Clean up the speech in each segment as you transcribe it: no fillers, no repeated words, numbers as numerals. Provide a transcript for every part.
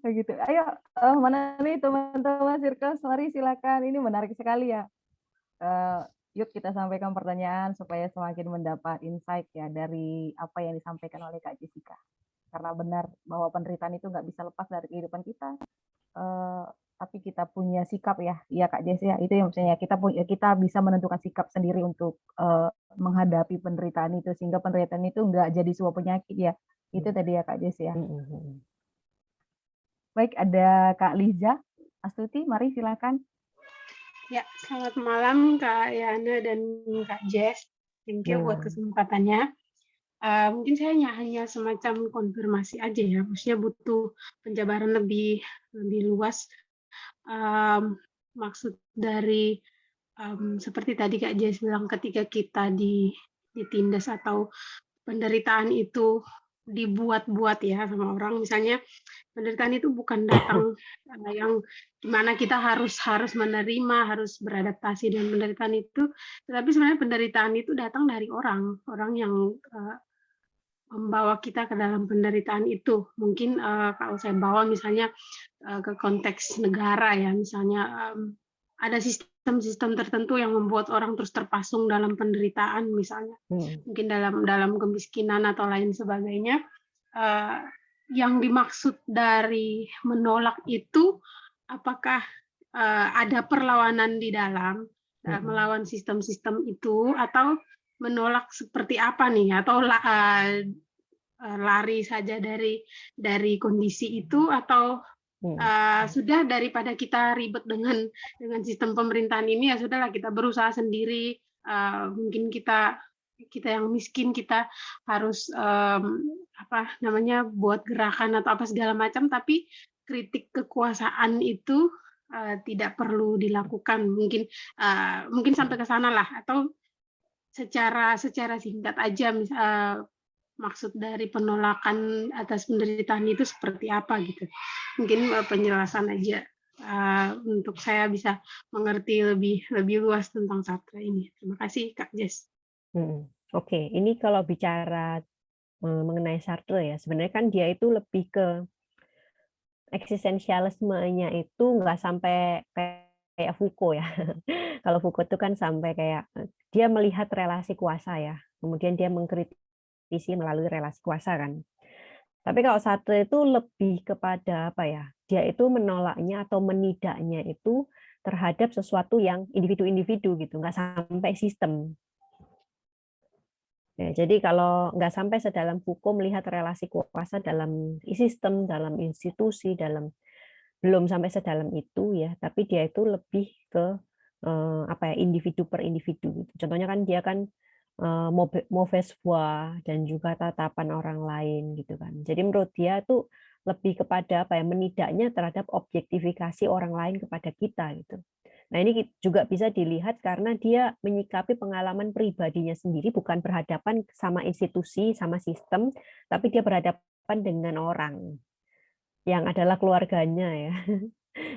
Begitu. Ayo, mana nih teman-teman Sirkus, mari silakan. Ini menarik sekali ya. Eee, Yuk kita sampaikan pertanyaan supaya semakin mendapat insight ya dari apa yang disampaikan oleh Kak Jessica. Karena benar bahwa penderitaan itu nggak bisa lepas dari kehidupan kita, eee, tapi kita punya sikap ya, iya Kak Jess ya, itu yang maksudnya kita bisa menentukan sikap sendiri untuk, menghadapi penderitaan itu, sehingga penderitaan itu nggak jadi sebuah penyakit ya. Itu tadi ya Kak Jess ya. Mhm mhm. Baik, ada Kak Liza Astuti, mari silakan. Ya, selamat malam Kak Yana dan Kak Jess. Thank you buat Nah, kesempatannya. Mungkin saya hanya semacam konfirmasi aja ya, maksudnya butuh penjabaran lebih luas. Maksud dari seperti tadi Kak Jess bilang, ketika kita ditindas atau penderitaan itu dibuat-buat ya sama orang, misalnya penderitaan itu bukan datang yang dimana kita harus harus menerima, harus beradaptasi dengan penderitaan itu, tetapi sebenarnya penderitaan itu datang dari orang, orang yang membawa kita ke dalam penderitaan itu. Mungkin kalau saya bawa misalnya ke konteks negara ya, misalnya ada sistem-sistem tertentu yang membuat orang terus terpasung dalam penderitaan misalnya, mhm. mungkin dalam dalam kemiskinan atau lain sebagainya. Eh, yang dimaksud dari menolak itu, apakah ada perlawanan di dalam Mhm. melawan sistem-sistem itu, atau menolak seperti apa nih, atau lari saja dari kondisi itu, atau Mhm. sudah daripada kita ribet dengan sistem pemerintahan ini, ya sudahlah kita berusaha sendiri. Mungkin kita kita yang miskin, kita harus apa namanya, buat gerakan atau apa segala macam, tapi kritik kekuasaan itu tidak perlu dilakukan. Mungkin sampai ke sana lah, atau secara secara singkat aja, maksud dari penolakan atas penderitaan itu seperti apa gitu. Mungkin penjelasan aja untuk saya bisa mengerti lebih lebih luas tentang sastra ini. Terima kasih Kak Jess. Mhm. Oke, ini kalau bicara, mengenai Sartre ya, sebenarnya kan dia itu lebih ke eksistensialismenya itu nggak sampai kayak Foucault ya. Kalau Foucault itu kan sampai kayak, dia melihat relasi kuasa ya, kemudian dia mengkritisi melalui relasi kuasa kan. Tapi kalau Sartre itu lebih kepada apa ya, dia itu menolaknya atau menidaknya itu terhadap sesuatu yang individu-individu gitu, nggak sampai sistem. Ya, jadi kalau nggak sampai sedalam Foucault melihat relasi kuasa dalam sistem, dalam institusi, dalam belum sampai sedalam itu ya, tapi dia itu lebih ke apa ya, individu per individu gitu. Contohnya kan dia kan mauvaise foi dan juga tatapan orang lain gitu kan. Jadi menurut dia itu lebih kepada apa ya, menidaknya terhadap objektifikasi orang lain kepada kita gitu. Nah, ini juga bisa dilihat karena dia menyikapi pengalaman pribadinya sendiri bukan berhadapan sama institusi, sama sistem, tapi dia berhadapan dengan orang yang adalah keluarganya ya.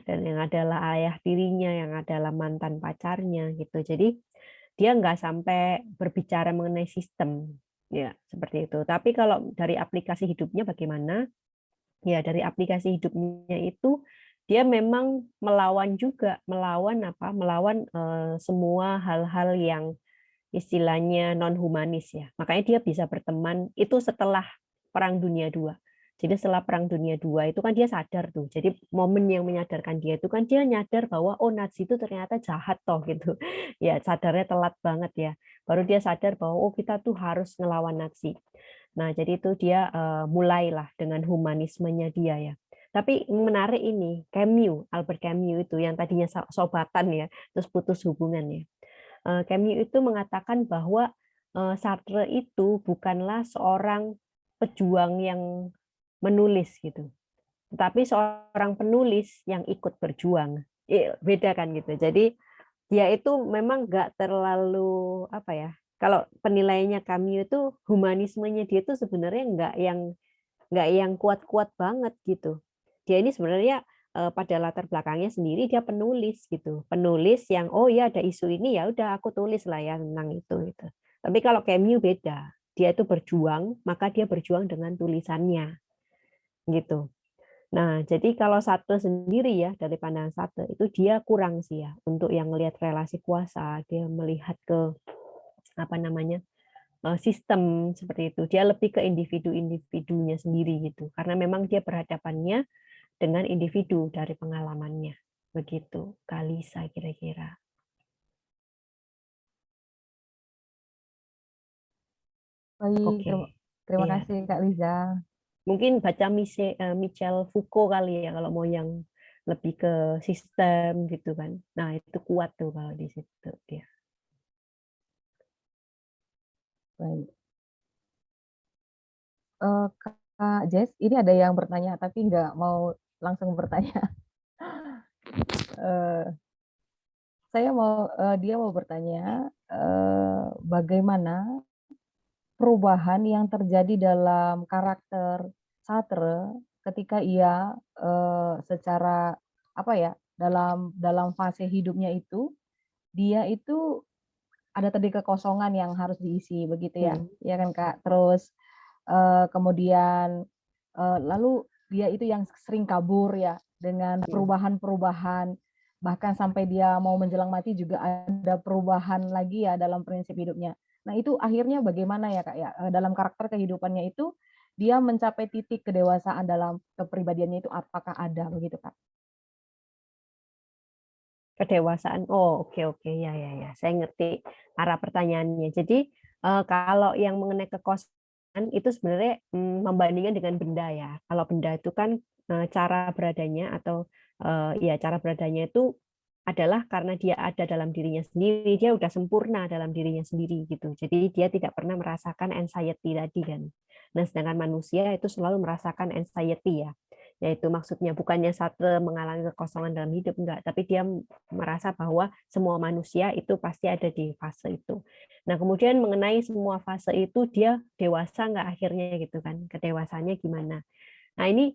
Dan yang adalah ayah tirinya, yang adalah mantan pacarnya gitu. Jadi dia nggak sampai berbicara mengenai sistem, ya seperti itu. Tapi kalau dari aplikasi hidupnya bagaimana? Ya dari aplikasi hidupnya itu dia memang melawan juga, melawan apa? Melawan semua hal-hal yang istilahnya non humanis ya. Makanya dia bisa berteman itu setelah Perang Dunia II. Jadi setelah Perang Dunia II itu kan dia sadar tuh. Jadi momen yang menyadarkan dia itu kan dia nyadar bahwa oh Nazi itu ternyata jahat toh gitu. Ya sadarnya telat banget ya. Baru dia sadar bahwa oh kita tuh harus ngelawan Nazi. Nah, jadi itu dia mulailah dengan humanismenya dia ya. Tapi menarik ini, Camus, Albert Camus itu yang tadinya sobatan ya, terus putus hubungan ya. Camus itu mengatakan bahwa Sartre itu bukanlah seorang pejuang yang menulis gitu, tetapi seorang penulis yang ikut berjuang. Beda kan gitu. Jadi dia itu memang nggak terlalu apa ya. Kalau penilaiannya Camus itu humanismenya dia itu sebenarnya nggak yang kuat-kuat banget gitu. Dia ini sebenarnya pada latar belakangnya sendiri dia penulis gitu. Penulis yang oh ya ada isu ini ya udah aku tulis lah ya tentang itu gitu. Tapi kalau Camus beda. dia itu berjuang, maka dia berjuang dengan tulisannya, gitu. Nah, jadi kalau Sartre sendiri ya, dari pandangan Sartre, itu dia kurang sih ya, untuk yang melihat relasi kuasa, dia melihat ke, apa namanya, sistem seperti itu. Dia lebih ke individu-individunya sendiri gitu. Karena memang dia berhadapannya dengan individu dari pengalamannya. Begitu, Kalisa kira-kira. Baik, Oke, terima ya. kasih Kak Liza. Mungkin baca Michel Foucault kali ya, kalau mau yang lebih ke sistem gitu kan. Nah, itu kuat tuh kalau di situ dia. Baik. Kak Jess, ini ada yang bertanya tapi nggak mau langsung bertanya. Eh, dia mau bertanya bagaimana perubahan yang terjadi dalam karakter Sartre ketika ia secara apa ya dalam fase hidupnya itu dia itu ada tadi kekosongan yang harus diisi begitu ya, ya kan Kak. Terus kemudian lalu dia itu yang sering kabur ya dengan perubahan-perubahan, bahkan sampai dia mau menjelang mati juga ada perubahan lagi ya dalam prinsip hidupnya. Nah itu akhirnya bagaimana ya Kak ya, dalam karakter kehidupannya itu dia mencapai titik kedewasaan dalam kepribadiannya itu apakah ada begitu Kak? Kedewasaan. Oh, oke, ya, saya ngerti arah pertanyaannya. Jadi kalau yang mengenai kekosongan itu sebenarnya membandingkan dengan benda ya. Kalau benda itu kan cara beradanya atau ya cara beradanya itu adalah karena dia ada dalam dirinya sendiri, dia udah sempurna dalam dirinya sendiri gitu. Jadi dia tidak pernah merasakan anxiety tadi kan. Nah, sedangkan manusia itu selalu merasakan anxiety ya. Yaitu maksudnya bukannya Sartre mengalami kekosongan dalam hidup, enggak, tapi dia merasa bahwa semua manusia itu pasti ada di fase itu. Nah, kemudian mengenai semua fase itu dia dewasa enggak akhirnya gitu kan, kedewasannya gimana. Nah, ini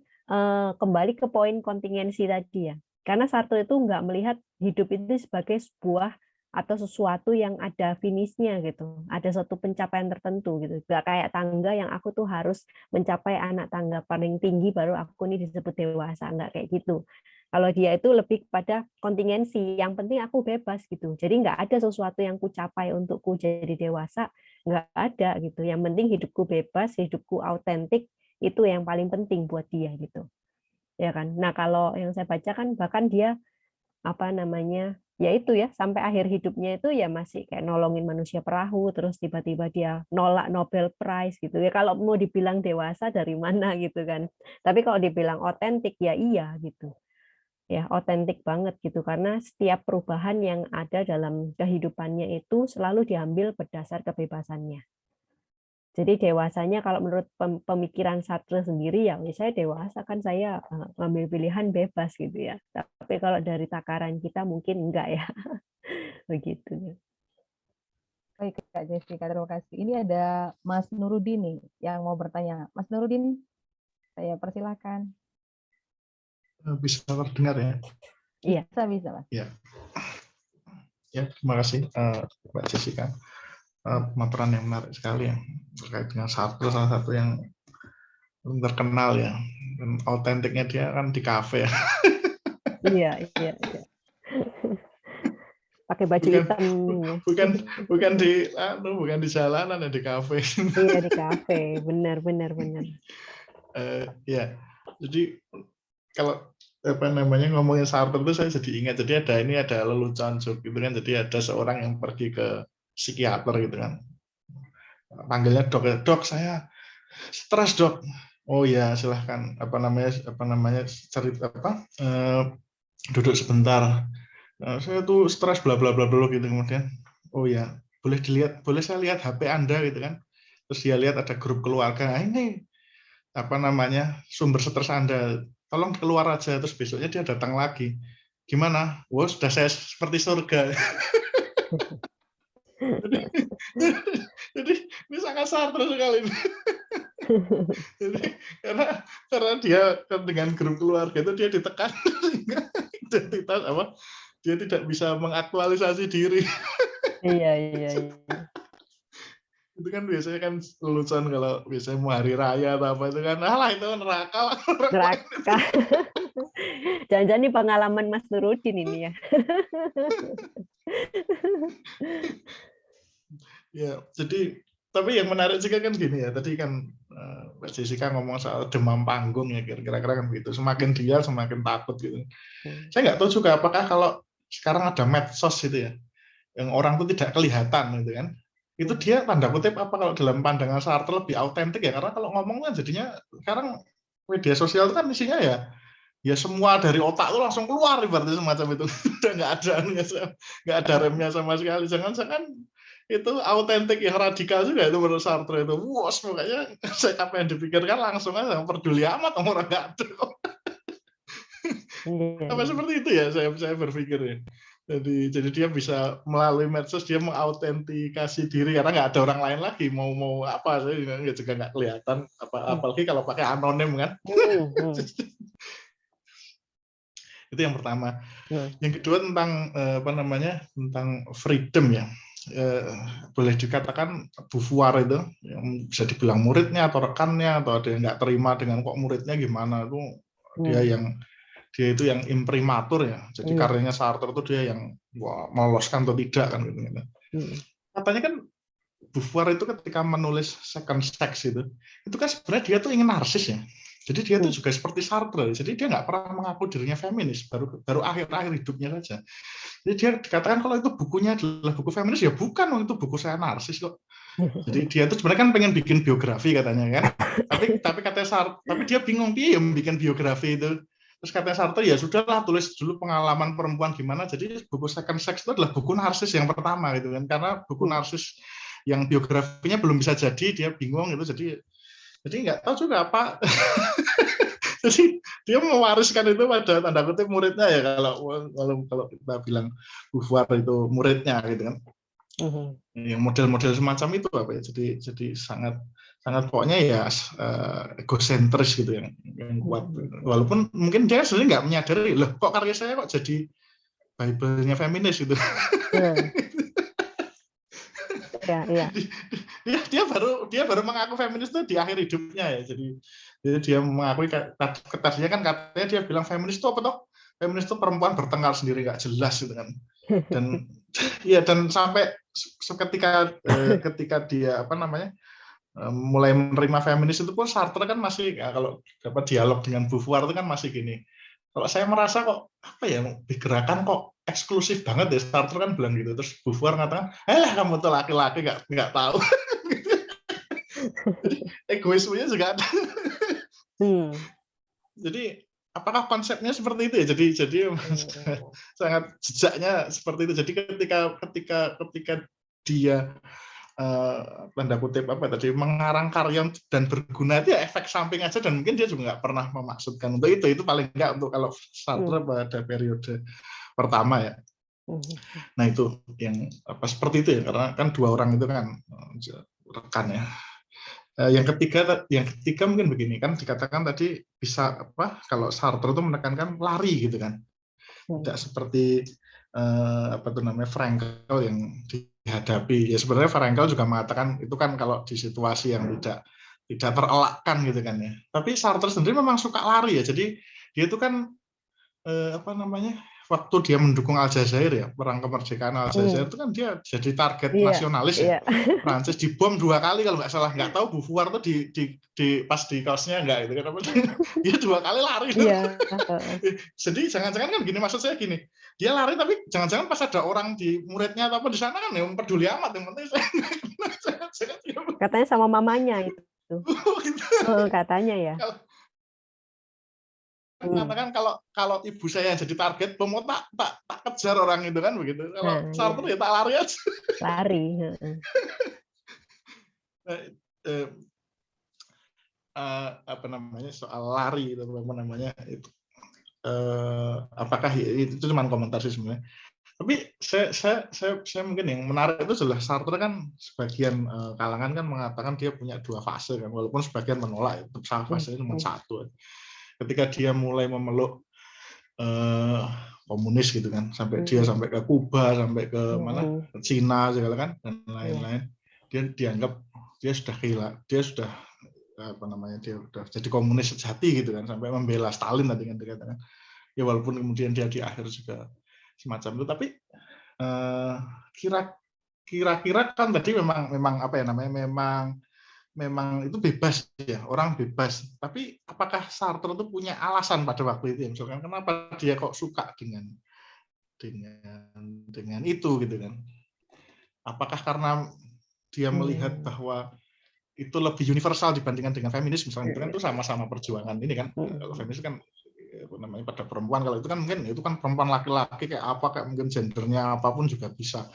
kembali ke poin kontingensi tadi ya. Karena Sartre itu enggak melihat hidup itu sebagai sebuah atau sesuatu yang ada finishnya gitu, ada suatu pencapaian tertentu gitu, nggak kayak tangga yang aku tuh harus mencapai anak tangga paling tinggi baru aku ini disebut dewasa, nggak kayak gitu. Kalau dia itu lebih kepada kontingensi, yang penting aku bebas gitu, jadi nggak ada sesuatu yang ku capai untukku jadi dewasa, nggak ada gitu. Yang penting hidupku bebas, hidupku autentik, itu yang paling penting buat dia gitu, ya kan. Nah kalau yang saya baca kan bahkan dia apa namanya ya itu ya sampai akhir hidupnya itu ya masih kayak nolongin manusia perahu, terus tiba-tiba dia nolak Nobel Prize gitu ya. Kalau mau dibilang dewasa dari mana gitu kan, tapi kalau dibilang otentik ya iya gitu ya, otentik banget gitu, karena setiap perubahan yang ada dalam kehidupannya itu selalu diambil berdasar kebebasannya. Jadi dewasanya kalau menurut pemikiran Sartre sendiri ya saya dewasa kan saya ngambil pilihan bebas gitu ya. Tapi kalau dari takaran kita mungkin enggak ya. Begitu. Baik Kak Jessica, terima kasih. Ini ada Mas Nurudin nih yang mau bertanya. Mas Nurudin, saya persilakan. Bisa terdengar ya? Iya. Bisa Mas. Ya, terima kasih Mbak Jessica. Pemaparan yang menarik sekali ya terkait dengan Sartre, salah satu yang terkenal ya. Dan autentiknya dia kan di kafe ya. Iya. Pakai baju hitam ya. Bukan di jalanan ya, di kafe. Iya, di kafe. Benar. Ya. Jadi kalau ngomongin Sartre itu saya jadi ingat, jadi ada lelucon joke gitu kan, jadi ada seorang yang pergi ke psikiater gitu kan, panggilnya dok saya stres dok. Oh ya silahkan cerita duduk sebentar. Saya tuh stres bla bla bla bla gitu. Kemudian oh ya boleh saya lihat HP Anda gitu kan. Terus dia lihat ada grup keluarga. Nah, ini sumber stres Anda, tolong keluar aja. Terus besoknya dia datang lagi. Gimana? Wah sudah saya seperti surga. jadi ini sangat Sartre sekali. Jadi karena dia dengan grup keluarga itu dia ditekan identitas dia tidak bisa mengaktualisasi diri. Iya. Itu kan biasanya kan lelucon kalau biasanya mau hari raya atau apa itu kan, alah itu neraka lah. Neraka. Jangan-jangan ini pengalaman Mas Nurudin ini ya. Ya, jadi tapi yang menarik juga kan gini ya, tadi kan Mbak Jessica ngomong soal demam panggung ya, kira-kira kan begitu. Semakin dia semakin takut gitu. Saya nggak tahu juga apakah kalau sekarang ada medsos itu ya, yang orang itu tidak kelihatan gitu kan. Itu dia tanda kutip apa kalau dalam pandangan Sartre lebih autentik ya, karena kalau ngomong kan jadinya sekarang media sosial itu kan isinya ya semua dari otak itu langsung keluar ibaratnya semacam itu. Udah nggak ada remnya sama sekali. Jangan-jangan itu autentik yang radikal juga itu menurut Sartre itu. Wah, makanya saya apa yang dipikirkan langsung aja peduli amat sama orang nggak ada. Apa seperti itu ya saya berpikir ya. Jadi dia bisa melalui medsos dia mengautentikasi diri karena nggak ada orang lain lagi mau apa saya juga nggak kelihatan apalagi kalau pakai anonim kan. Itu yang pertama. Yang kedua tentang tentang freedom ya. Boleh dikatakan Beauvoir itu yang bisa dibilang muridnya atau rekannya atau ada yang nggak terima dengan kok muridnya gimana itu dia itu yang imprimatur ya. Jadi karyanya Sartre itu dia yang meloloskan atau tidak kan gitu. Katanya kan Beauvoir itu ketika menulis Second Sex itu kan sebenarnya dia tuh ingin narsis ya. Jadi dia itu juga seperti Sartre. Jadi dia nggak pernah mengaku dirinya feminis, baru akhir-akhir hidupnya saja. Jadi dia dikatakan kalau itu bukunya adalah buku feminis, ya bukan, itu buku saya narsis kok. Jadi dia itu sebenarnya kan pengen bikin biografi katanya kan. Tapi katanya Sartre, tapi dia bingung dia yang bikin biografi itu. Terus katanya Sartre ya sudahlah tulis dulu pengalaman perempuan gimana. Jadi buku Second Sex itu adalah buku narsis yang pertama gitu kan. Karena buku narsis yang biografinya belum bisa jadi, dia bingung gitu. Jadi nggak tahu juga apa. Jadi dia mewariskan itu pada tanda kutip muridnya ya kalau kita bilang Beauvoir itu muridnya gitu kan. Yang model-model semacam itu apa ya. Jadi sangat pokoknya ya egosentris gitu yang kuat. Walaupun mungkin dia sebenarnya nggak menyadari loh kok karya saya kok jadi Bible-nya feminis gitu. Ya. Dia baru mengaku feminis itu di akhir hidupnya ya. Jadi dia mengakui tadinya kan katanya dia bilang feminis itu apa toh? Feminis itu perempuan bertengkar sendiri nggak jelas gitu kan. Dan sampai ketika dia mulai menerima feminis itu pun Sartre kan masih kalau dapat dialog dengan Beauvoir itu kan masih gini. Kalau saya merasa kok di gerakan kok eksklusif banget ya, Sartre kan bilang gitu. Terus Beauvoir ngatakan, kamu tuh laki-laki nggak tahu. Jadi egoismenya juga ada. Jadi apakah konsepnya seperti itu ya? Jadi sangat jejaknya seperti itu. Jadi ketika dia tanda kutip mengarang karya dan berguna itu ya efek samping aja, dan mungkin dia juga nggak pernah memaksudkan untuk itu paling nggak untuk kalau Sartre pada periode pertama ya. Nah itu yang seperti itu ya, karena kan dua orang itu kan rekan ya. Yang ketiga mungkin begini kan dikatakan tadi bisa kalau Sartre itu menekankan lari gitu kan, tidak seperti Frankl yang dihadapi. Ya sebenarnya Frankl juga mengatakan itu kan kalau di situasi yang tidak terelakkan gitu kan ya. Tapi Sartre sendiri memang suka lari ya. Jadi dia itu kan waktu dia mendukung Aljazair ya, perang kemerdekaan Aljazair itu kan dia jadi target nasionalis ya. Prancis dibom 2 kali kalau nggak salah. Nggak tahu Beauvoir tuh pas di kaosnya nggak gitu kan. Dia 2 kali lari. Jadi jangan-jangan kan gini, maksud saya gini. Dia lari tapi jangan-jangan pas ada orang di muridnya atau apa di sana kan ya peduli amat, yang penting saya katanya sama mamanya itu. Katanya ya. Katakan kalau ibu saya yang jadi target, mau tak kejar orang itu kan begitu. Kalau Sartre ya tak lari aja. Lari. Soal lari itu apakah itu cuma komentar sih sebenarnya. Tapi saya mungkin yang menarik itu adalah Sartre kan sebagian kalangan kan mengatakan dia punya 2 fase kan, walaupun sebagian menolak itu fase cuma 1. Ketika dia mulai memeluk komunis gitu kan, sampai ke Kuba, sampai ke Cina segala kan, dan lain-lain, dia dianggap dia sudah apa namanya, dia sudah jadi komunis sejati gitu kan, sampai membela Stalin tadi kan dikatakan. Ya walaupun kemudian dia di akhir juga semacam itu, tapi kira-kira kan tadi memang apa ya namanya, memang itu bebas ya, orang bebas. Tapi apakah Sartre itu punya alasan pada waktu itu ya, misalkan kenapa dia kok suka dengan itu gitu kan? Apakah karena dia melihat bahwa itu lebih universal dibandingkan dengan feminis misalnya, itu kan itu sama-sama perjuangan ini kan. Kalau feminis kan apa namanya, pada perempuan, kalau itu kan mungkin itu kan perempuan laki-laki kayak apa, kayak mungkin gendernya apapun juga bisa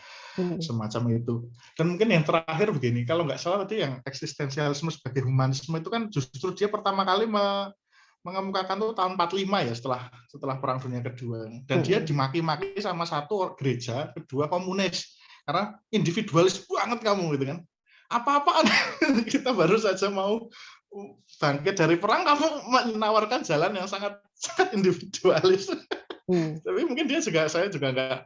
semacam itu. Dan mungkin yang terakhir begini, kalau nggak salah tadi yang eksistensialisme sebagai humanisme itu kan justru dia pertama kali mengemukakan tuh tahun 45 ya, setelah Perang Dunia Kedua, dan dia dimaki-maki sama satu gereja, kedua komunis karena individualis banget kamu gitu kan. Apa-apaan kita baru saja mau bangkit dari perang, kamu menawarkan jalan yang sangat individualis. Tapi mungkin saya juga nggak,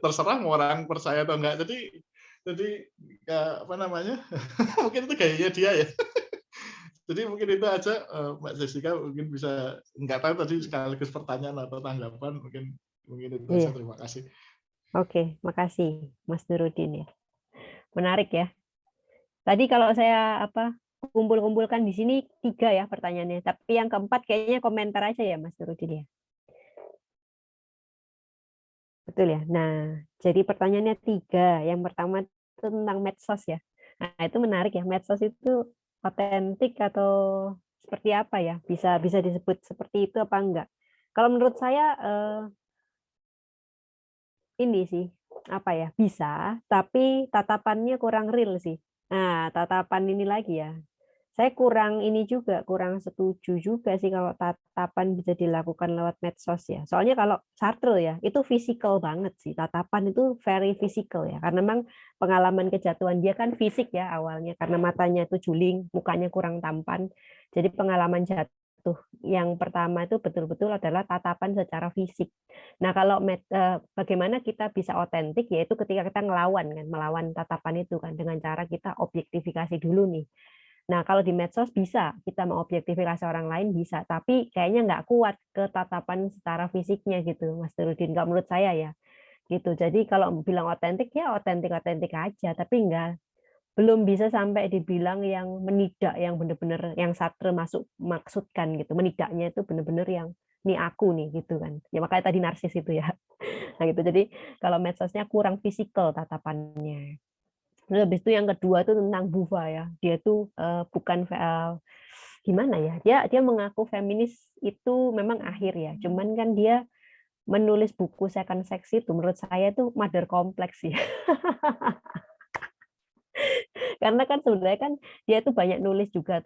terserah mau orang percaya atau enggak. Jadi ya, apa namanya, mungkin itu gayanya dia ya. Jadi mungkin itu aja, Mbak Jessica, mungkin bisa, nggak tahu tadi sekaligus pertanyaan atau tanggapan, mungkin itu aja. Terima kasih. Oke, makasih Mas Nurudin ya. Menarik ya. Tadi kalau saya kumpul-kumpulkan di sini 3 ya pertanyaannya, tapi yang keempat kayaknya komentar aja ya Mas Nurudin ya. Betul ya. Nah, jadi pertanyaannya 3. Yang pertama itu tentang medsos ya. Nah, itu menarik ya. Medsos itu otentik atau seperti apa ya? Bisa disebut seperti itu apa enggak? Kalau menurut saya ini sih, apa ya? Bisa, tapi tatapannya kurang real sih. Nah, tatapan ini lagi ya. Saya kurang setuju juga sih kalau tatapan bisa dilakukan lewat medsos ya. Soalnya kalau Sartre ya, itu physical banget sih. Tatapan itu very physical ya. Karena memang pengalaman kejatuhan dia kan fisik ya awalnya. Karena matanya itu juling, mukanya kurang tampan. Jadi pengalaman jatuh yang pertama itu betul-betul adalah tatapan secara fisik. Nah, kalau bagaimana kita bisa otentik, yaitu ketika kita melawan tatapan itu kan, dengan cara kita objektifikasi dulu nih. Nah, kalau di medsos bisa, kita mengobjektifikasi orang lain bisa, tapi kayaknya nggak kuat ke tatapan secara fisiknya gitu, Mas Nurudin. Nggak menurut saya ya, gitu. Jadi kalau bilang otentik ya otentik aja, tapi belum bisa sampai dibilang yang menidak, yang benar-benar yang Sartre maksudkan gitu. Menidaknya itu benar-benar yang ini aku nih gitu kan. Ya makanya tadi narsis itu ya. Nah gitu. Jadi kalau medsosnya kurang fisikal tatapannya. Terus habis itu yang kedua itu tentang Buva ya. Dia tuh bukan gimana ya? Dia mengaku feminis itu memang akhir ya. Cuman kan dia menulis buku Second Sex itu menurut saya tuh mother complex ya. Karena kan sebenarnya kan dia tuh banyak nulis juga,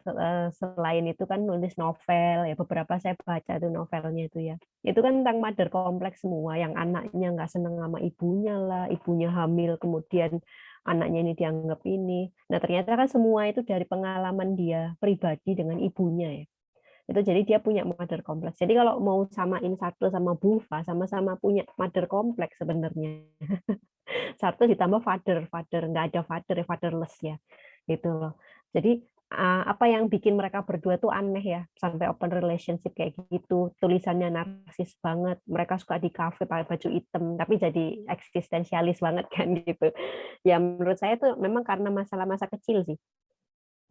selain itu kan nulis novel ya, beberapa saya baca tuh novelnya itu ya. Itu kan tentang mother complex semua, yang anaknya nggak seneng sama ibunya lah, ibunya hamil kemudian anaknya ini dianggap ini. Nah, ternyata kan semua itu dari pengalaman dia pribadi dengan ibunya ya. Itu jadi dia punya mother complex. Jadi kalau mau samain Sartre sama Buva, sama-sama punya mother complex sebenarnya. Sartre ditambah father nggak ada father ya, fatherless ya, gitu loh. Jadi apa yang bikin mereka berdua tuh aneh ya, sampai open relationship kayak gitu, tulisannya narsis banget, mereka suka di kafe pakai baju hitam, tapi jadi eksistensialis banget kan gitu. Ya menurut saya tuh memang karena masalah masa kecil sih.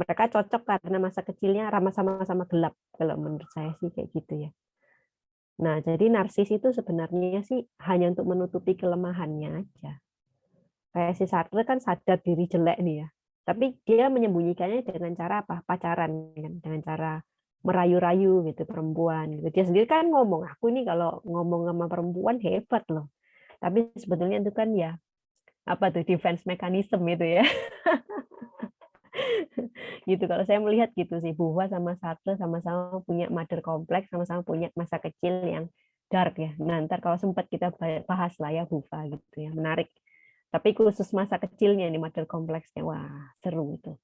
Mereka cocok karena masa kecilnya sama-sama gelap, kalau menurut saya sih kayak gitu ya. Nah, jadi narsis itu sebenarnya sih hanya untuk menutupi kelemahannya aja. Kayak si Sartre kan sadar diri jelek nih ya, tapi dia menyembunyikannya dengan cara apa? Pacaran kan, dengan cara merayu-rayu gitu perempuan gitu. Dia sendiri kan ngomong, aku ini kalau ngomong sama perempuan hebat loh. Tapi sebetulnya itu kan ya apa tuh defense mechanism itu ya. Gitu kalau saya melihat gitu sih, Buva sama Sartre sama-sama punya mother complex, sama-sama punya masa kecil yang dark ya. Nah, ntar kalau sempat kita bahas lah ya Buva gitu ya, menarik. Tapi khusus masa kecilnya ini mother complex-nya, wah seru itu.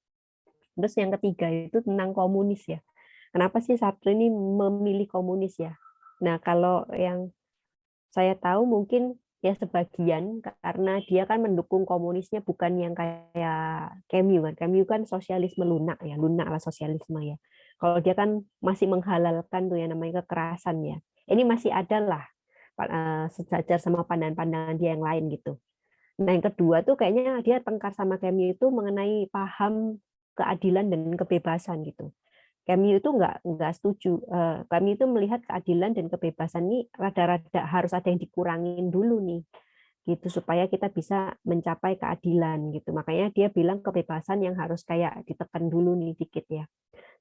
Terus yang ketiga itu tentang komunis ya. Kenapa sih Sartre ini memilih komunis ya? Nah, kalau yang saya tahu mungkin ya sebagian, karena dia kan mendukung komunisnya bukan yang kayak Camus kan. Camus kan sosialisme lunak ya, lunak lah sosialisme ya. Kalau dia kan masih menghalalkan tuh yang namanya kekerasan ya. Ini masih ada lah sejajar sama pandangan-pandangan dia yang lain gitu. Nah, yang kedua tuh kayaknya dia tengkar sama Camus itu mengenai paham keadilan dan kebebasan gitu. Camus itu nggak setuju. Camus itu melihat keadilan dan kebebasan ini rada-rada harus ada yang dikurangin dulu nih, gitu supaya kita bisa mencapai keadilan gitu. Makanya dia bilang kebebasan yang harus kayak ditekan dulu nih dikit ya.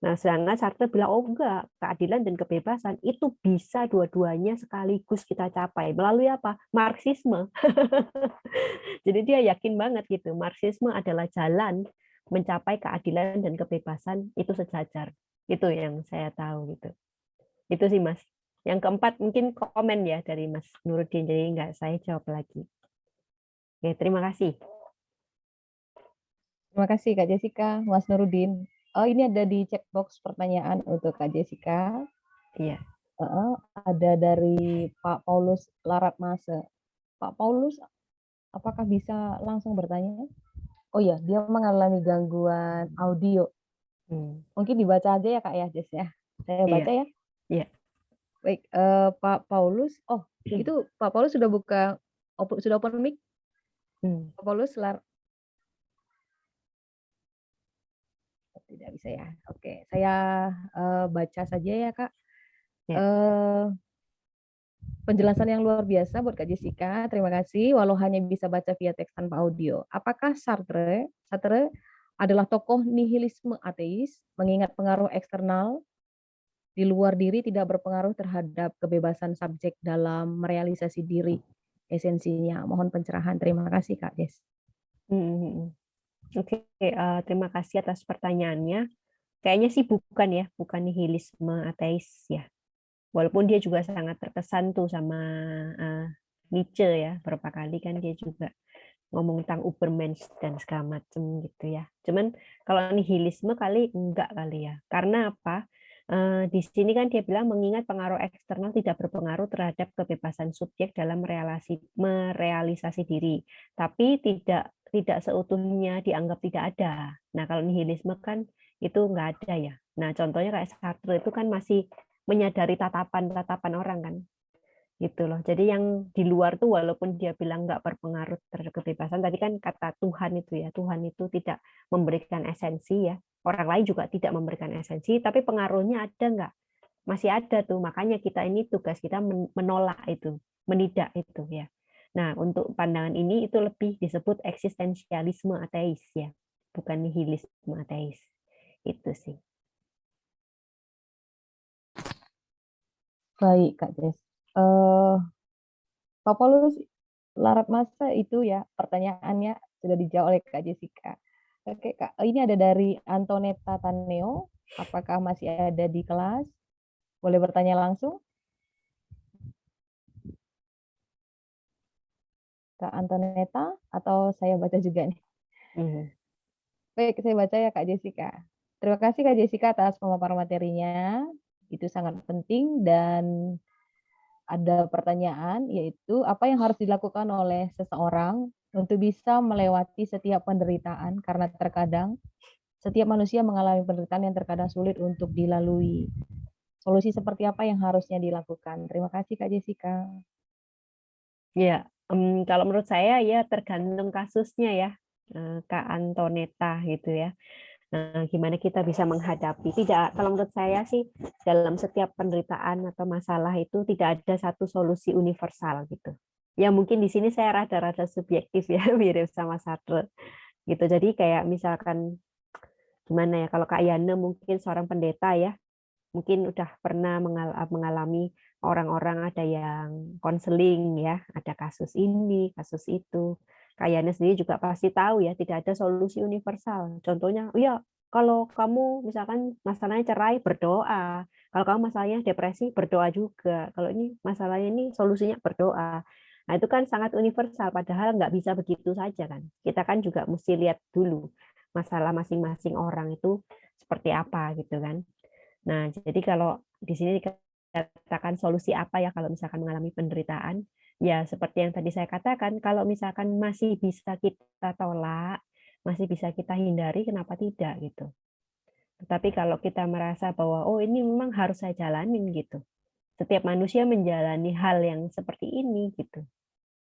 Nah, sedangkan Sartre bilang oh enggak, keadilan dan kebebasan itu bisa dua-duanya sekaligus kita capai melalui apa? Marxisme. Jadi dia yakin banget gitu, Marxisme adalah jalan mencapai keadilan dan kebebasan itu sejajar. Itu yang saya tahu gitu. Itu sih Mas. Yang keempat mungkin komen ya dari Mas Nuruddin, jadi nggak saya jawab lagi. Oke, terima kasih. Terima kasih Kak Jessica, Mas Nuruddin. Oh, ini ada di checkbox pertanyaan untuk Kak Jessica. Iya. Ada dari Pak Paulus Laratmase. Pak Paulus, apakah bisa langsung bertanya? Oh ya, dia mengalami gangguan audio. Mungkin dibaca aja ya Kak ya, Jess ya. Saya baca ya. Iya. Baik, Pak Paulus. Oh, itu Pak Paulus sudah sudah open mic? Pak Paulus, tidak bisa ya. Oke, saya baca saja ya Kak. Penjelasan yang luar biasa buat Kak Jessica. Terima kasih. Walau hanya bisa baca via teks tanpa audio. Apakah Sartre adalah tokoh nihilisme ateis, mengingat pengaruh eksternal di luar diri tidak berpengaruh terhadap kebebasan subjek dalam merealisasi diri esensinya? Mohon pencerahan. Terima kasih Kak Jess. Oke, terima kasih atas pertanyaannya. Kayaknya sih bukan nihilisme ateis ya. Walaupun dia juga sangat terkesan tuh sama Nietzsche ya, berapa kali kan dia juga ngomong tentang Übermensch dan segala macam gitu ya. Cuman kalau nihilisme enggak kali ya. Karena apa? Di sini kan dia bilang mengingat pengaruh eksternal tidak berpengaruh terhadap kebebasan subjek dalam merealisasi diri, tapi tidak seutuhnya dianggap tidak ada. Nah, kalau nihilisme kan itu enggak ada ya. Nah, contohnya kayak Sartre itu kan masih menyadari tatapan orang kan. Gitu loh. Jadi yang di luar tuh walaupun dia bilang nggak berpengaruh terhadap kebebasan, tadi kan kata Tuhan itu ya, Tuhan itu tidak memberikan esensi ya. Orang lain juga tidak memberikan esensi, tapi pengaruhnya ada nggak? Masih ada tuh. Makanya kita ini tugas kita menolak itu, menidak itu ya. Nah, untuk pandangan ini itu lebih disebut eksistensialisme ateis ya, bukan nihilisme ateis. Itu sih. Baik, Kak Jess. Pak Paulus Laratmase itu ya pertanyaannya sudah dijawab oleh Kak Jessica. Oke Kak, ini ada dari Antonetta Taneo. Apakah masih ada di kelas? Boleh bertanya langsung? Kak Antonetta atau saya baca juga nih? Baik, saya baca ya Kak Jessica. Terima kasih Kak Jessica atas pemaparan materinya. Itu sangat penting dan ada pertanyaan yaitu apa yang harus dilakukan oleh seseorang untuk bisa melewati setiap penderitaan karena terkadang setiap manusia mengalami penderitaan yang terkadang sulit untuk dilalui. Solusi seperti apa yang harusnya dilakukan? Terima kasih Kak Jessica. Ya, kalau menurut saya ya tergantung kasusnya ya, Kak Antonetta gitu ya. Nah, gimana kita bisa menghadapi? Kalau menurut saya sih dalam setiap penderitaan atau masalah itu tidak ada satu solusi universal gitu. Ya mungkin di sini saya rada-rada subjektif ya, mirip sama Sartre gitu. Jadi kayak misalkan gimana ya, kalau Kak Yana mungkin seorang pendeta ya, mungkin udah pernah mengalami orang-orang ada yang konseling ya, ada kasus ini, kasus itu. Kak Yana sendiri juga pasti tahu ya, tidak ada solusi universal. Contohnya, ya kalau kamu misalkan masalahnya cerai, berdoa. Kalau kamu masalahnya depresi, berdoa juga. Kalau ini masalahnya ini solusinya berdoa. Nah itu kan sangat universal, padahal nggak bisa begitu saja kan. Kita kan juga mesti lihat dulu masalah masing-masing orang itu seperti apa gitu kan. Nah, jadi kalau di sini dikatakan solusi apa ya kalau misalkan mengalami penderitaan, Ya, seperti yang tadi saya katakan, kalau misalkan masih bisa kita tolak, masih bisa kita hindari, kenapa tidak gitu. Tetapi kalau kita merasa bahwa oh ini memang harus saya jalanin gitu. Setiap manusia menjalani hal yang seperti ini gitu.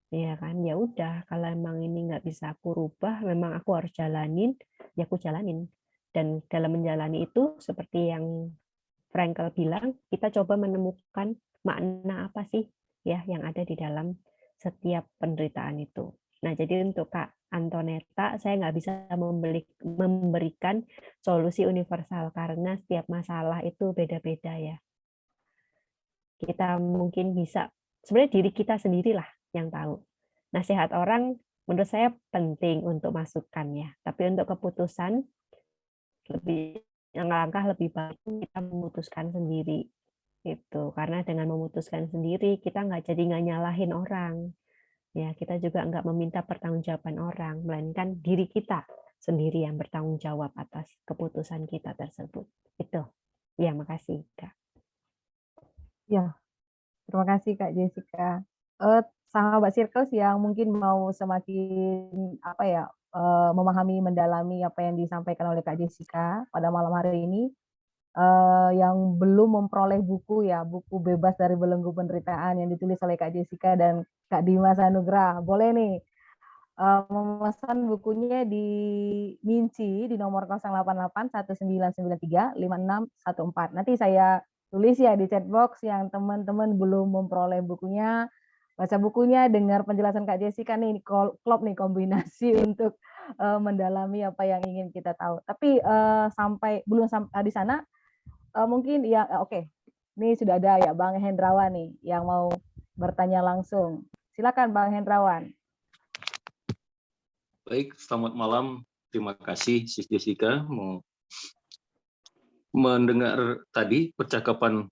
Ya kan, ya udah kalau emang ini nggak bisa aku rubah, memang aku harus jalanin, ya aku jalanin. Dan dalam menjalani itu seperti yang Frankel bilang, kita coba menemukan makna apa sih ya yang ada di dalam setiap penderitaan itu. Nah, jadi untuk Kak Antoneta, saya nggak bisa memberikan solusi universal karena setiap masalah itu beda-beda ya. Kita mungkin bisa, sebenarnya diri kita sendirilah yang tahu. Nasihat orang menurut saya penting untuk masukan ya, tapi untuk keputusan lebih langkah lebih baik kita memutuskan sendiri gitu, karena dengan memutuskan sendiri kita nggak nyalahin orang ya, kita juga nggak meminta pertanggungjawaban orang, melainkan diri kita sendiri yang bertanggung jawab atas keputusan kita tersebut. Itu ya, makasih Kak. Ya, terima kasih Kak Jessica. Sahabat Circles yang mungkin mau semakin apa ya, memahami, mendalami apa yang disampaikan oleh Kak Jessica pada malam hari ini, yang belum memperoleh buku ya, buku Bebas dari Belenggu Penderitaan yang ditulis oleh Kak Jessica dan Kak Dimas Anugrah, boleh nih memesan bukunya di Minci di nomor 088 1993 5614. Nanti saya tulis ya di chat box yang teman-teman belum memperoleh bukunya, baca bukunya, dengar penjelasan Kak Jessica nih, klop nih kombinasi untuk mendalami apa yang ingin kita tahu. Tapi belum sampai di sana, mungkin ya oke. Ini sudah ada ya Bang Hendrawan nih yang mau bertanya langsung. Silakan Bang Hendrawan. Baik, selamat malam. Terima kasih Sis Jessica mau mendengar tadi percakapan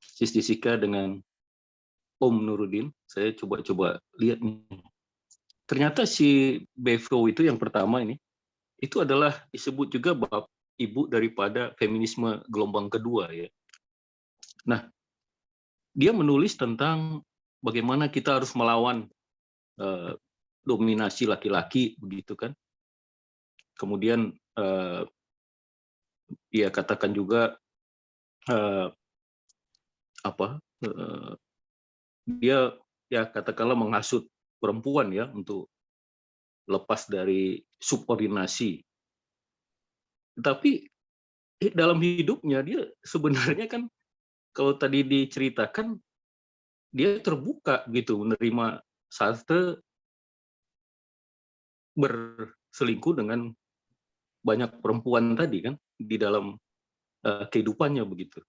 Sis Jessica dengan Om Nurudin. Saya coba lihat nih. Ternyata si Bevro itu yang pertama ini, itu adalah disebut juga bab ibu daripada feminisme gelombang kedua ya. Nah, dia menulis tentang bagaimana kita harus melawan dominasi laki-laki begitu kan. Kemudian dia katakan juga dia ya katakanlah menghasut perempuan ya untuk lepas dari subordinasi. Tapi dalam hidupnya dia sebenarnya kan kalau tadi diceritakan dia terbuka gitu menerima Sartre berselingkuh dengan banyak perempuan tadi kan di dalam kehidupannya begitu.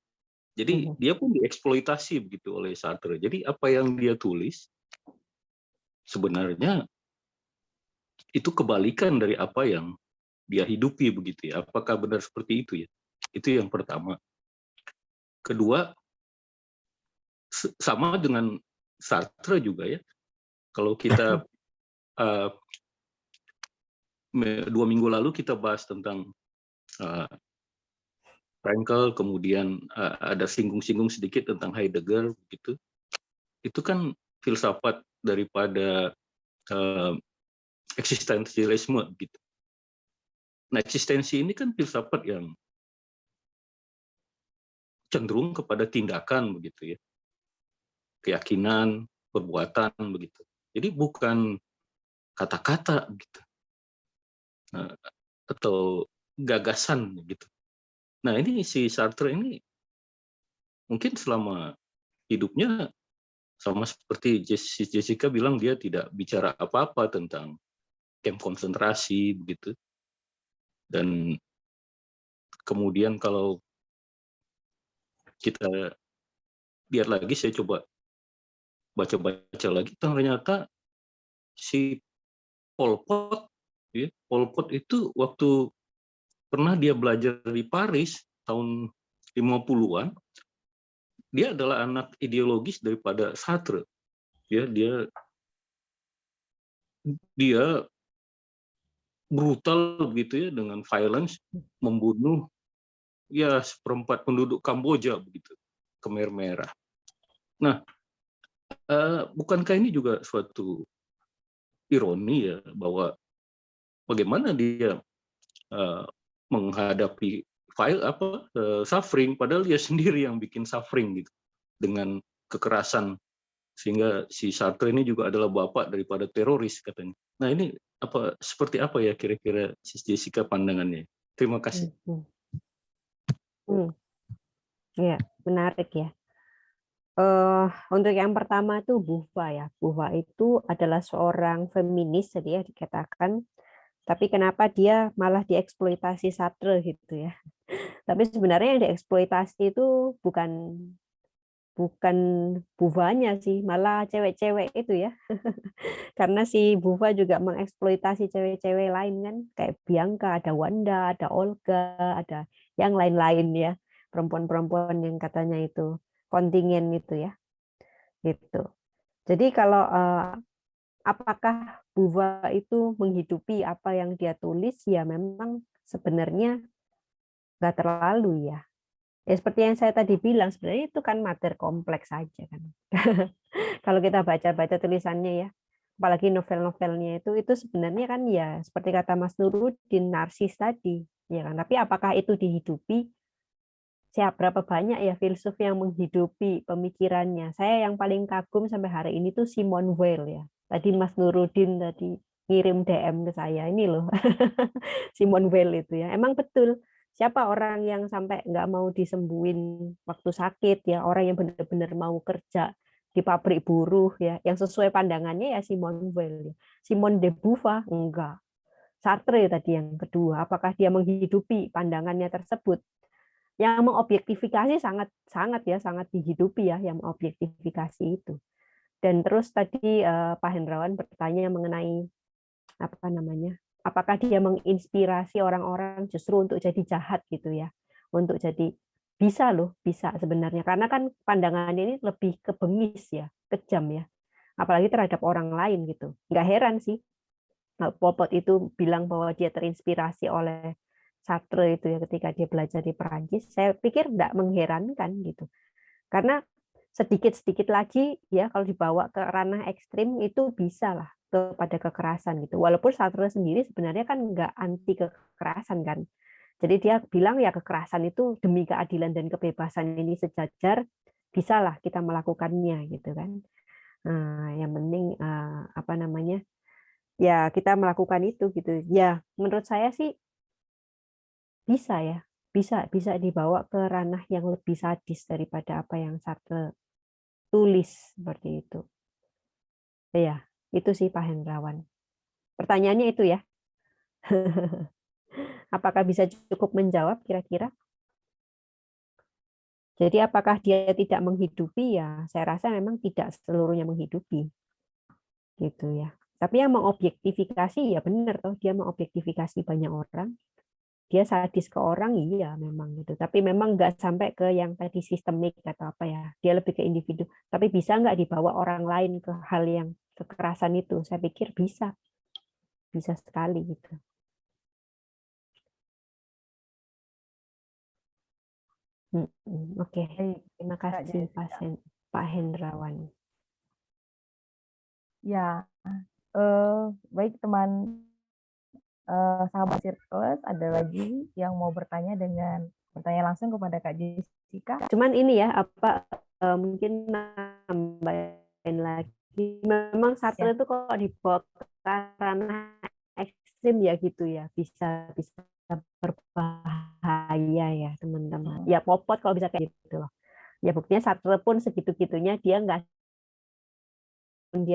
Jadi dia pun dieksploitasi begitu oleh Sartre. Jadi apa yang dia tulis sebenarnya itu kebalikan dari apa yang dia hidupi begitu ya. Apakah benar seperti itu ya? Itu yang pertama. Kedua, sama dengan Sartre juga ya. Kalau kita 2 minggu lalu kita bahas tentang Frankel, kemudian ada singgung-singgung sedikit tentang Heidegger gitu. Itu kan filsafat daripada eksistensialisme gitu. Nah, eksistensi ini kan filsafat yang cenderung kepada tindakan begitu ya. Keyakinan, perbuatan begitu. Jadi bukan kata-kata gitu. Atau gagasan gitu. Nah, ini si Sartre ini mungkin selama hidupnya sama seperti Jessica bilang dia tidak bicara apa-apa tentang kamp konsentrasi begitu. Dan kemudian kalau kita lihat lagi, saya coba baca-baca lagi, ternyata si Pol Pot, ya, Pol Pot itu waktu pernah dia belajar di Paris tahun 50-an, dia adalah anak ideologis daripada Sartre. Ya, dia brutal begitu ya, dengan violence, membunuh ya seperempat penduduk Kamboja begitu, Khmer Merah. Nah, bukankah ini juga suatu ironi ya, bahwa bagaimana dia menghadapi suffering, padahal dia sendiri yang bikin suffering gitu dengan kekerasan, sehingga si Sartre ini juga adalah bapak daripada teroris katanya. Nah ini seperti apa ya kira-kira Sis Jessica pandangannya? Terima kasih. Ya, menarik ya. Untuk yang pertama tuh Buva ya. Buva itu adalah seorang feminis jadi ya dikatakan. Tapi kenapa dia malah dieksploitasi Sartre gitu ya. Tapi sebenarnya yang dieksploitasi itu bukan Buvanya sih, malah cewek-cewek itu ya. Karena si Buva juga mengeksploitasi cewek-cewek lain kan, kayak Bianca, ada Wanda, ada Olga, ada yang lain-lain ya. Perempuan-perempuan yang katanya itu kontingen itu ya. Gitu. Jadi kalau apakah Buva itu menghidupi apa yang dia tulis, ya memang sebenarnya nggak terlalu ya. Ya seperti yang saya tadi bilang, sebenarnya itu kan materi kompleks saja kan. Kalau kita baca-baca tulisannya ya, apalagi novel-novelnya itu sebenarnya kan ya seperti kata Mas Nuruddin, narsis tadi, ya kan. Tapi apakah itu dihidupi? Berapa banyak ya filsuf yang menghidupi pemikirannya? Saya yang paling kagum sampai hari ini tuh Simone Weil ya. Tadi Mas Nuruddin tadi ngirim DM ke saya ini loh, Simone Weil itu ya. Emang betul. Siapa orang yang sampai nggak mau disembuhin waktu sakit ya, orang yang benar-benar mau kerja di pabrik buruh ya, yang sesuai pandangannya ya Simone Weil. Simone de Beauvoir enggak. Sartre tadi yang kedua, apakah dia menghidupi pandangannya tersebut? Yang mengobjektifikasi sangat dihidupi ya, yang mengobjektifikasi itu. Dan terus tadi Pak Hendrawan bertanya mengenai apa namanya? Apakah dia menginspirasi orang-orang justru untuk jadi jahat gitu ya, untuk jadi bisa sebenarnya, karena kan pandangannya ini lebih ke bengis ya, kejam ya, apalagi terhadap orang lain gitu. Nggak heran sih Pol Pot itu bilang bahwa dia terinspirasi oleh Sartre itu ya ketika dia belajar di Perancis. Saya pikir nggak mengherankan gitu, karena sedikit-sedikit lagi ya kalau dibawa ke ranah ekstrim itu bisa lah kepada kekerasan gitu. Walaupun Sartre sendiri sebenarnya kan nggak anti kekerasan kan. Jadi dia bilang ya kekerasan itu demi keadilan dan kebebasan ini sejajar, bisalah kita melakukannya gitu kan. Nah, yang penting apa namanya? Ya kita melakukan itu gitu. Ya menurut saya sih bisa ya. Bisa dibawa ke ranah yang lebih sadis daripada apa yang Sartre tulis seperti itu. Ya, itu sih Pak Hendrawan. Pertanyaannya itu ya. Apakah bisa cukup menjawab kira-kira? Jadi apakah dia tidak menghidupi ya? Saya rasa memang tidak seluruhnya menghidupi. Gitu ya. Tapi yang mengobjektifikasi ya benar toh, dia mengobjektifikasi banyak orang. Dia sadis ke orang iya memang gitu. Tapi memang nggak sampai ke yang tadi sistemik atau apa ya. Dia lebih ke individu. Tapi bisa nggak dibawa orang lain ke hal yang kekerasan itu? Saya pikir bisa. Bisa sekali gitu. Oke, terima kasih Pak Hendrawan. Ya, baik teman sahabat Circles, ada lagi yang mau bertanya langsung kepada Kak Jessica. Cuman ini ya, mungkin nambahin lagi, memang Sartre itu kalau dibawa ke ranah ekstrim ya gitu ya, bisa berbahaya ya teman-teman. Ya Pol Pot kalau bisa kayak gitu loh. Ya buktinya Sartre pun segitu-gitunya dia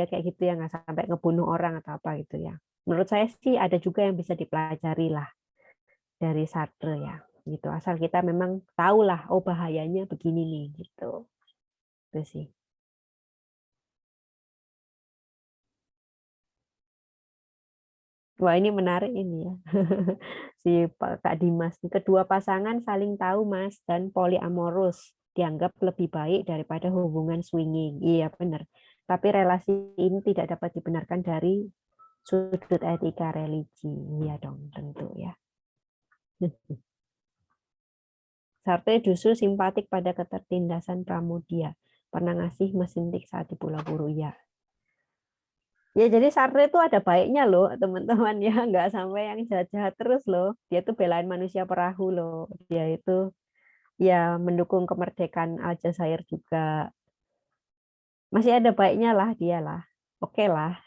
kayak gitu ya, nggak sampai ngebunuh orang atau apa gitu ya. Menurut saya sih ada juga yang bisa dipelajari lah dari Sartre ya, gitu. Asal kita memang tahu lah, oh bahayanya begini nih, gitu. Itu sih. Wah ini menarik ini ya, si Kak Dimas. Kedua pasangan saling tahu Mas dan polyamorous dianggap lebih baik daripada hubungan swinging. Iya benar. Tapi relasi ini tidak dapat dibenarkan dari sudut etika religi. Iya dong, tentu ya. Sartre justru simpatik pada ketertindasan pramudia. pernah ngasih mesin tik saat di Pulau Buru ya. Ya jadi Sartre itu ada baiknya loh teman-teman ya, nggak sampai yang jahat-jahat terus loh. Dia tuh belain manusia perahu loh. Dia itu ya mendukung kemerdekaan Aljazair juga. Masih ada baiknya lah dia lah. Oke lah.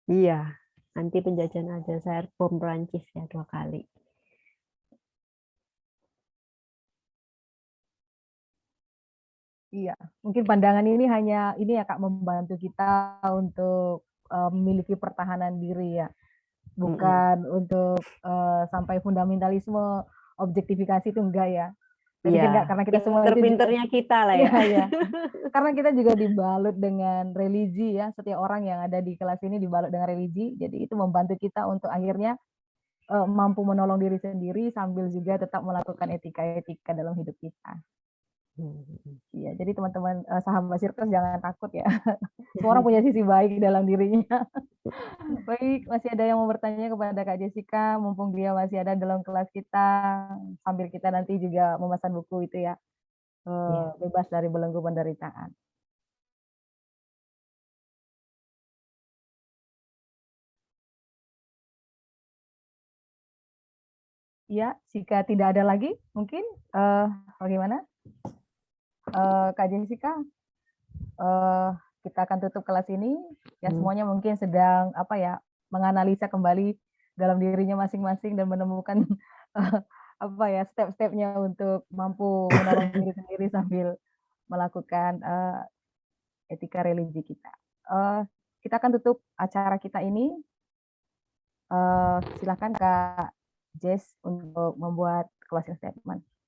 Iya, anti penjajahan Aljazair, bom Prancis ya 2 kali. Iya, mungkin pandangan ini hanya ini ya Kak, membantu kita untuk memiliki pertahanan diri ya, bukan untuk sampai fundamentalisme, objektifikasi itu enggak ya. Tadi Iya, enggak, karena kita semua itu juga, pinter-pinternya kita lah ya. iya ya, karena kita juga dibalut dengan religi ya, setiap orang yang ada di kelas ini dibalut dengan religi, jadi itu membantu kita untuk akhirnya mampu menolong diri sendiri sambil juga tetap melakukan etika-etika dalam hidup kita. Iya, jadi teman-teman sahabat Sirkus jangan takut ya. Semua orang punya sisi baik dalam dirinya. Baik, masih ada yang mau bertanya kepada Kak Jessica, mumpung dia masih ada dalam kelas kita, sambil kita nanti juga memesan buku itu ya, bebas dari belenggu penderitaan. Ya, jika tidak ada lagi, mungkin bagaimana? Kak Jessica, kita akan tutup kelas ini. Ya semuanya mungkin sedang apa ya, menganalisa kembali dalam dirinya masing-masing dan menemukan apa ya step-stepnya untuk mampu menolong diri sendiri sambil melakukan etika religi kita. Kita akan tutup acara kita ini. Silakan Kak Jess untuk membuat closing statement.